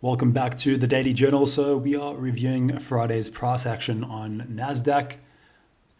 Welcome back to the Daily Journal. So we are reviewing Friday's price action on NASDAQ,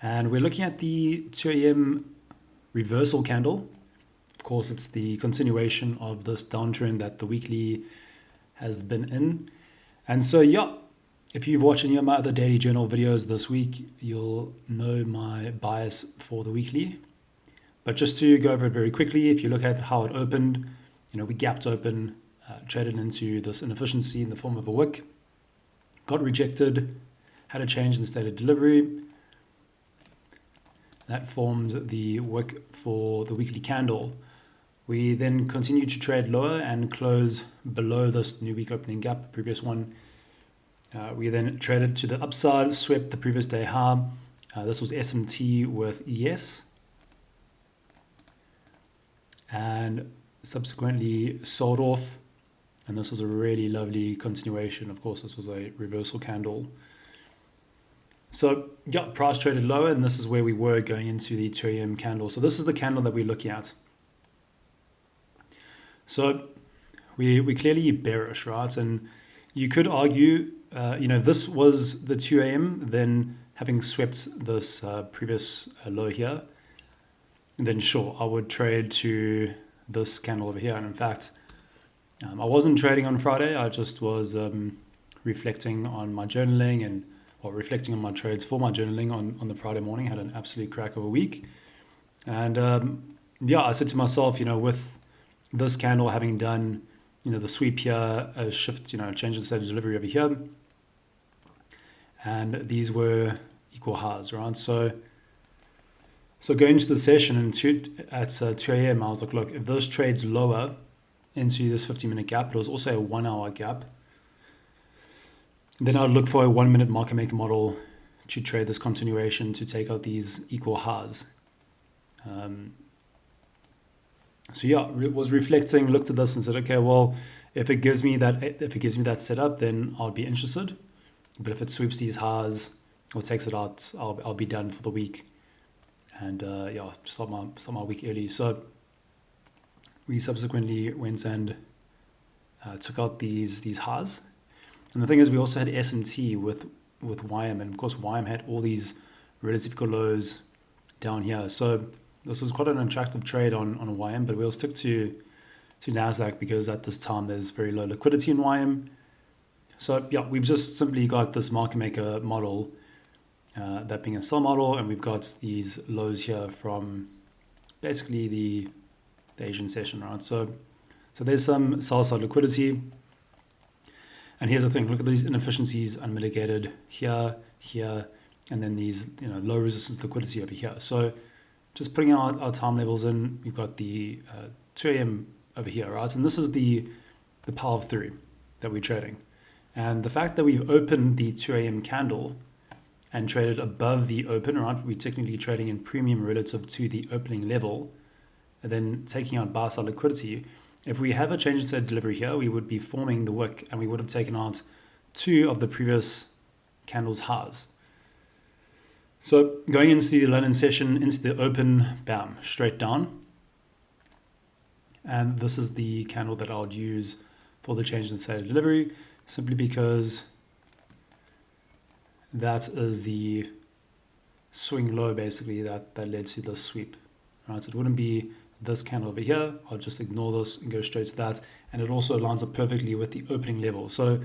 and we're looking at the 2 a.m. reversal candle. Of course, it's the continuation of this downtrend that the weekly has been in. And so, yeah, if you've watched any of my other Daily Journal videos this week, you'll know my bias for the weekly. But just to go over it very quickly, if you look at how it opened, we gapped open, traded into this inefficiency in the form of a wick, got rejected, had a change in the state of delivery. That formed the wick for the weekly candle. We then continued to trade lower and close below this new week opening gap, the previous one. We then traded to the upside, swept the previous day high. This was SMT with ES. And subsequently sold off. And this was a really lovely continuation. Of course, this was a reversal candle. So, yeah, price traded lower, and this is where we were going into the 2 a.m. candle. So this is the candle that we're looking at. So we clearly bearish, right? And you could argue, if this was the 2 a.m., then having swept this previous low here, then sure, I would trade to this candle over here. And in fact, I wasn't trading on Friday. I just was reflecting on my journaling and reflecting on my trades for my journaling on the Friday morning. Had an absolute crack of a week. And I said to myself, with this candle having done, the sweep here, a shift, change in state of delivery over here. And these were equal highs, right? So going into the session at 2 a.m., I was like, look, if this trades lower into this 50-minute gap, it was also a 1 hour gap, then I'd look for a 1 minute market maker model to trade this continuation to take out these equal highs. Was reflecting, looked at this and said, okay, well, if it gives me that setup, then I'll be interested. But if it sweeps these highs or takes it out, I'll be done for the week. And start my week early. So we subsequently went and took out these highs. And the thing is, we also had SMT with YM, and of course YM had all these relative lows down here. So this was quite an attractive trade on YM, but we'll stick to NASDAQ because at this time there's very low liquidity in YM. So yeah, we've just simply got this market maker model, that being a sell model, and we've got these lows here from basically the Asian session, right? So there's some sell side liquidity. And here's the thing, look at these inefficiencies unmitigated here, and then these low resistance liquidity over here. So just putting our time levels in, we've got the 2 a.m. over here, right? And this is the power of 3 that we're trading. And the fact that we've opened the 2 a.m. candle and traded above the open, right? We're technically trading in premium relative to the opening level, and then taking out buy side liquidity. If we have a change in state delivery here, we would be forming the wick, and we would have taken out 2 of the previous candle's highs. So going into the London session, into the open, bam, straight down. And this is the candle that I would use for the change in state of delivery, simply because that is the swing low basically that led to the sweep. Right? So it wouldn't be this candle over here. I'll just ignore this and go straight to that. And it also lines up perfectly with the opening level. So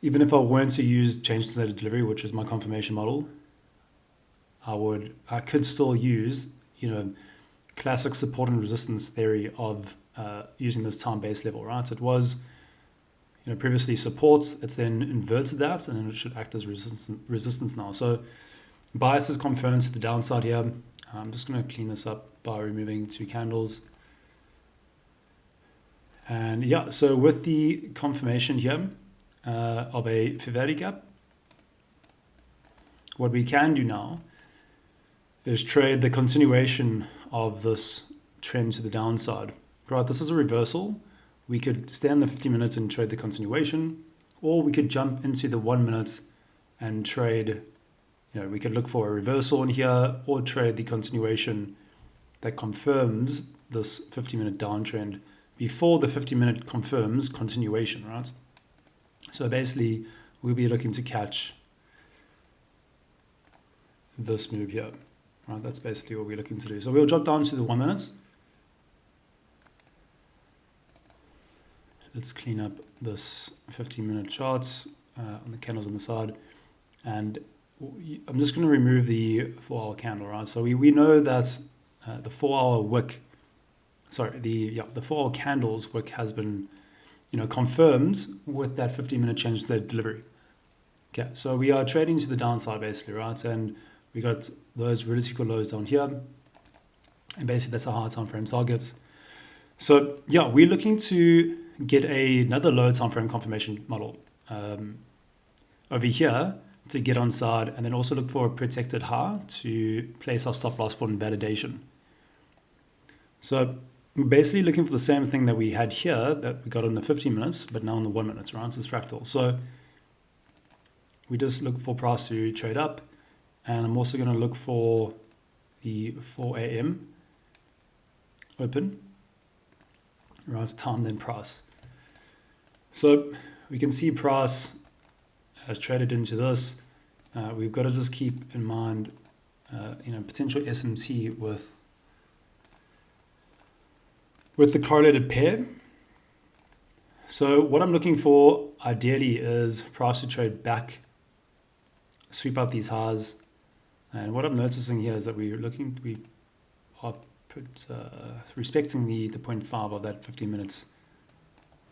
even if I weren't to use change in state of delivery, which is my confirmation model, I could still use, classic support and resistance theory of using this time-based level, right? So it was, previously support, it's then inverted that, and then it should act as resistance now. So bias is confirmed to the downside here. I'm just going to clean this up by removing 2 candles. And yeah, so with the confirmation here of a fair value gap, what we can do now is trade the continuation of this trend to the downside. Right, this is a reversal. We could stay on the 50 minutes and trade the continuation, or we could jump into the 1 minute and trade, we could look for a reversal in here or trade the continuation that confirms this 50-minute downtrend before the 50-minute confirms continuation, right? So basically, we'll be looking to catch this move here, right? That's basically what we're looking to do. So we'll drop down to the 1 minute. Let's clean up this 15-minute charts on the candles on the side. And I'm just going to remove the 4-hour candle, right? So we know that the 4-hour wick, the 4-hour candle's wick has been, confirmed with that 15-minute change to delivery. Okay, so we are trading to the downside basically, right? And we got those vertical lows down here, and basically that's our high time frame targets. So yeah, we're looking to get another low time frame confirmation model over here to get on side, and then also look for a protected high to place our stop loss for invalidation. So we're basically looking for the same thing that we had here that we got in the 15 minutes, but now in the 1 minute, right? So it's fractal. So we just look for price to trade up, and I'm also going to look for the 4 a.m. open, right? Time then price. So we can see price has traded into this. We've got to just keep in mind, potential SMT with the correlated pair. So what I'm looking for ideally is price to trade back, sweep out these highs. And what I'm noticing here is that we are respecting the 0.5 of that 15 minutes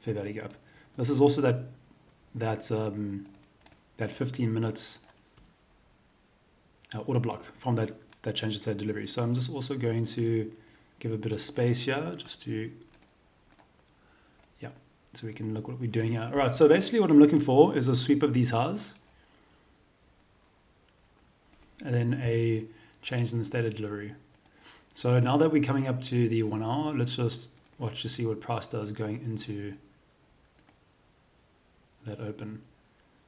fair value gap. This is also that 15 minutes order block from that change in state delivery. So I'm just also going to give a bit of space here just to, so we can look what we're doing here. All right, so basically what I'm looking for is a sweep of these highs and then a change in the state of delivery. So now that we're coming up to the 1 hour, let's just watch to see what price does going into that open.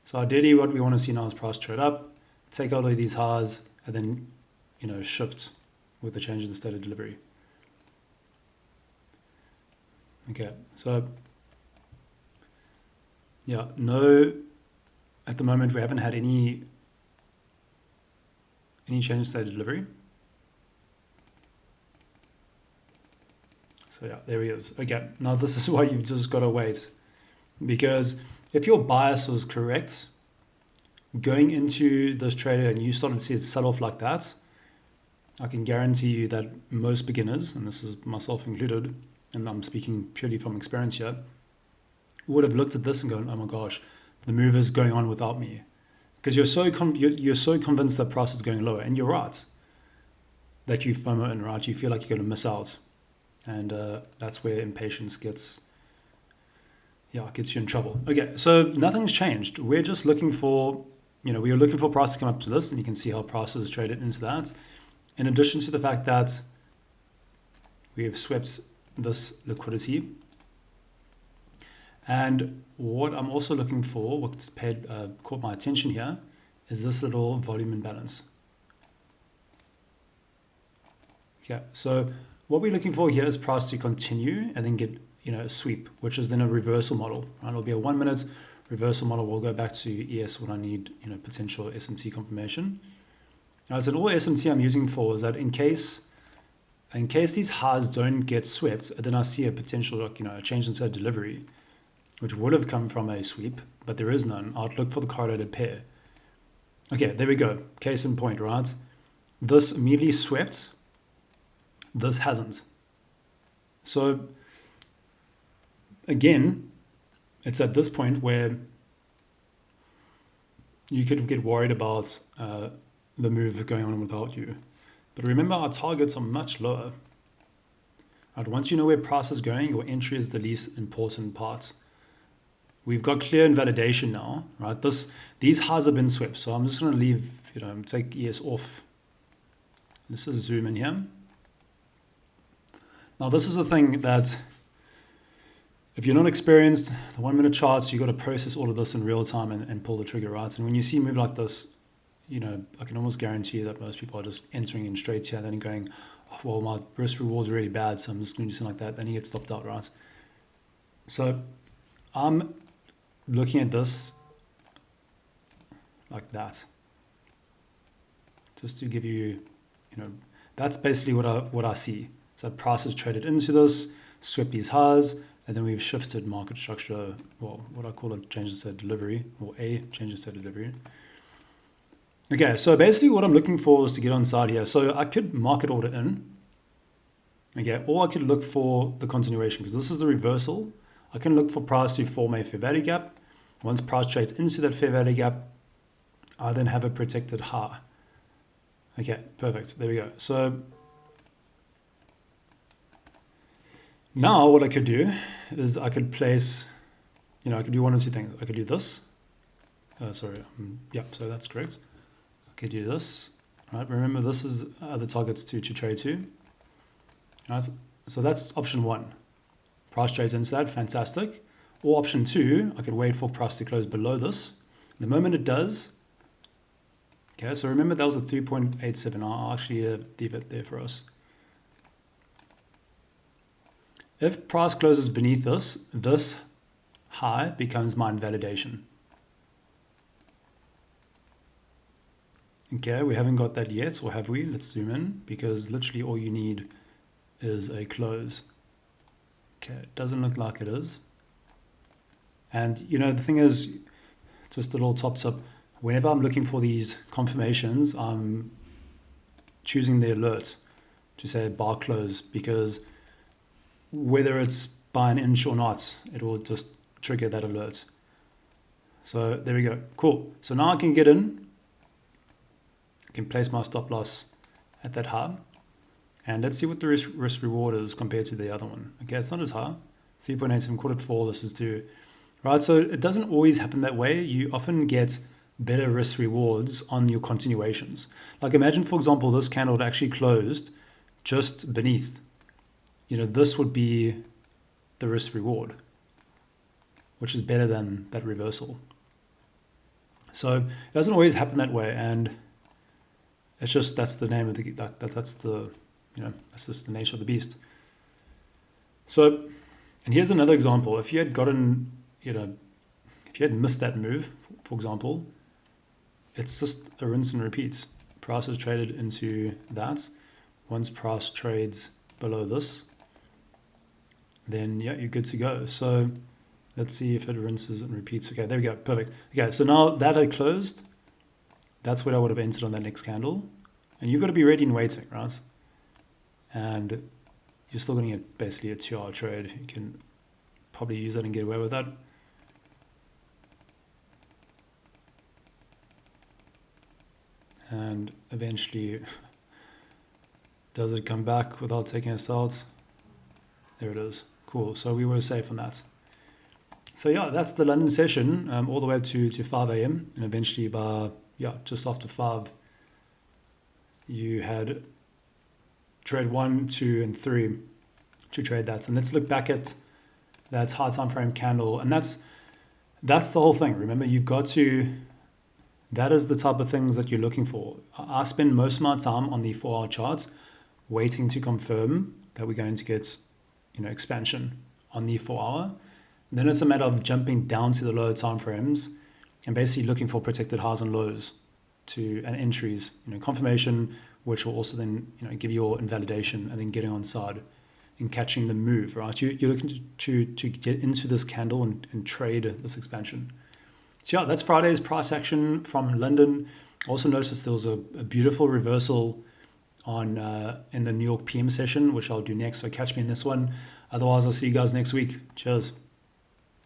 So ideally what we want to see now is price trade up, take out all these highs, and then shift with the change in the state of delivery. Okay, so at the moment we haven't had any change in state of delivery. So yeah, there he is. Okay, now this is why you've just got to wait, because if your bias was correct going into this trader and you started to see it sell off like that, I can guarantee you that most beginners, and this is myself included, and I'm speaking purely from experience here, would have looked at this and gone, oh my gosh, the move is going on without me. Because you're so convinced that price is going lower, and you're right, that you FOMO in, right? You feel like you're going to miss out. And that's where impatience gets you in trouble. Okay, so nothing's changed. We're just looking for, we are looking for price to come up to this, and you can see how price is traded into that. In addition to the fact that we have swept this liquidity. And what I'm also looking for, what's caught my attention here, is this little volume imbalance. Okay, so what we're looking for here is price to continue and then get a sweep, which is then a reversal model. Right? It'll be a 1 minute reversal model. We'll go back to ES when I need potential SMT confirmation. As an all SMT I'm using for is that in case these highs don't get swept, then I see a potential a change in state delivery, which would have come from a sweep, but there is none. I'd look for the correlated pair. Okay, there we go. Case in point, right? This immediately swept. This hasn't. So again, it's at this point where you could get worried about the move going on without you. But remember, our targets are much lower. Right? Once you know where price is going, your entry is the least important part. We've got clear invalidation now, right? These highs have been swept, so I'm just going to leave, take ES off. Let's just zoom in here. Now, this is the thing that if you're not experienced, the 1 minute charts, you've got to process all of this in real time and pull the trigger, right? And when you see a move like this, I can almost guarantee that most people are just entering in straight here, then going, oh, well, my risk reward's really bad, so I'm just going to do something like that, then you get stopped out, right? So I'm looking at this like that, just to give you, that's basically what I see. So price is traded into this, swept these highs, and then we've shifted market structure, well, what I call a change in state delivery, or a change in state delivery. Okay, so basically what I'm looking for is to get on side here. So I could market order in, okay, or I could look for the continuation, because this is the reversal. I can look for price to form a fair value gap. Once price trades into that fair value gap, I then have a protected high. Okay, perfect. There we go. So now what I could do is I could place, I could do one or two things. I could do this. So that's correct. I could do this. Right, remember this is the targets to trade to. Right, so that's option one. Price trades into that, fantastic. Or option two, I could wait for price to close below this. The moment it does, okay, so remember that was a 3.87. I'll actually leave it there for us. If price closes beneath this, this high becomes my invalidation. Okay, we haven't got that yet, or have we? Let's zoom in, because literally all you need is a close. Okay, it doesn't look like it is. And the thing is, just a little top tip, whenever I'm looking for these confirmations, I'm choosing the alert to say bar close, because whether it's by an inch or not, it will just trigger that alert. So there we go. Cool. So now I can get in. I can place my stop loss at that high. And let's see what the risk reward is compared to the other one. Okay, it's not as high. 3.87, caught it 4, this is 2. Right, so it doesn't always happen that way. You often get better risk rewards on your continuations. Like imagine, for example, this candle had actually closed just beneath. This would be the risk reward, which is better than that reversal. So it doesn't always happen that way, and it's just that's the name of the that's just the nature of the beast. So, and here's another example. If you had gotten, if you had missed that move, for example, it's just a rinse and repeat. Price is traded into that. Once price trades below this, then yeah, you're good to go. So let's see if it rinses and repeats. Okay, there we go. Perfect. Okay, so now that I closed, that's what I would have entered on that next candle. And you've got to be ready and waiting, right? And you're still going to get basically a 2-hour trade. You can probably use that and get away with that. And eventually, does it come back without taking us out? There it is. Cool. So we were safe on that. So yeah, that's the London session, all the way up to 5 a.m. And eventually by, just after 5, you had trade 1, 2, and 3 to trade that. And let's look back at that high time frame candle. And that's the whole thing. Remember, you've got to, that is the type of things that you're looking for. I spend most of my time on the 4-hour charts waiting to confirm that we're going to get, expansion on the 4-hour. Then it's a matter of jumping down to the lower time frames and basically looking for protected highs and lows and entries, confirmation, which will also then, give you your invalidation, and then getting on side and catching the move, right? You're looking to get into this candle and trade this expansion. So yeah, that's Friday's price action from London. Also noticed there was a beautiful reversal on in the New York PM session, which I'll do next. So catch me in this one. Otherwise, I'll see you guys next week. Cheers.